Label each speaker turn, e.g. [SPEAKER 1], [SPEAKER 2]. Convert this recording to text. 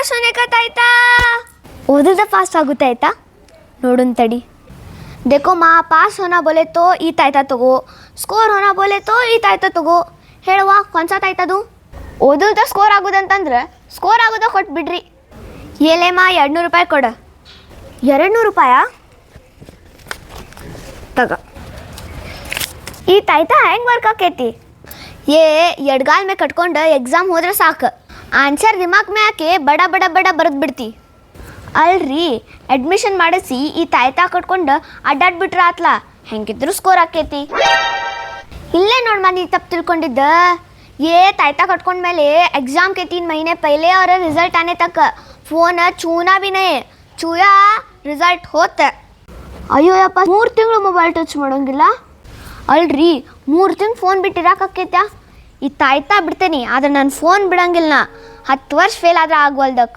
[SPEAKER 1] pass होने का ताಯ್ತಾ ಓದಿದ್ರೆ ಪಾಸ್ ಆಗುತ್ತೆ ಆಯ್ತಾ ನೋಡುನ್ ತಡಿ देखो माँ पास होना बोले तो ಈ ತಾಯ್ತಾ ತಗೋ ಸ್ಕೋರ್ होना बोले तो ಈ ತಾಯ್ತಾ ತಗೋ ಹೇಳುವ ಕೊಂಚ ತಾಯ್ತದು ಓದಿದ್ರೆ ಸ್ಕೋರ್ ಆಗೋದಂತಂದ್ರೆ ಸ್ಕೋರ್ ಆಗೋದ ಕೊಟ್ಟು ಬಿಡ್ರಿ ಏಲೇಮ್ಮ 200 ರೂಪಾಯಿ ಕೊಡು 200 ರೂಪಾಯಾ ತಗ ಈ ತಾಯ್ತಾ ಹೆಂಗೆ ವರ್ಕ್ ಆಕೈತಿ ಎಡ್ಗಾಲ್ ಮೇಲೆ ಕಟ್ಕೊಂಡು ಎಕ್ಸಾಮ್ ಹೋದ್ರೆ ಸಾಕು ಆನ್ಸರ್ ದಿಮಾಕ್ ಮೇ ಹಾಕಿ ಬಡ ಬಡ ಬಡ ಬರೆದು ಬಿಡ್ತಿ ಅಲ್ರಿ ಅಡ್ಮಿಷನ್ ಮಾಡಿಸಿ ಈ ತಾಯ್ತಾ ಕಟ್ಕೊಂಡು ಅಡ್ಡಾಡ್ಬಿಟ್ರೆ ಆತ್ಲ ಹೆಂಗಿದ್ರು ಸ್ಕೋರ್ ಆಕೈತಿ ಇಲ್ಲೇ ನೋಡ್ಮ ನೀ ತಪ್ಪು ತಿಳ್ಕೊಂಡಿದ್ದ तायता कटಕೊಂಡ ಮೇಲೆ एग्जाम के 3 महीने पहले और रिजल्ट आने तक फोन छूना भी नहीं छूया रिजल्ट होता अಯ್ಯೋ ಯಪ್ಪ 3 ತಿಂಗಳು ಮೊಬೈಲ್ ಟಚ್ ಮಾಡೋಂಗಿಲ್ಲ ಅಲ್ರಿ 3 ತಿಂಗಳು ಫೋನ್ ಬಿಟ್ಟಿರಾಕಕ್ಕೈತಾ ಈ ತಾಯ್ತಾ ಬಿಡ್ತೇನೆ ಆದ್ರೆ ನಾನು ಫೋನ್ ಬಿಡಂಗಿಲ್ಲ 10 ವರ್ಷ ಫೇಲ್ ಆದ್ರೆ ಆಗವಲ್ದಕ್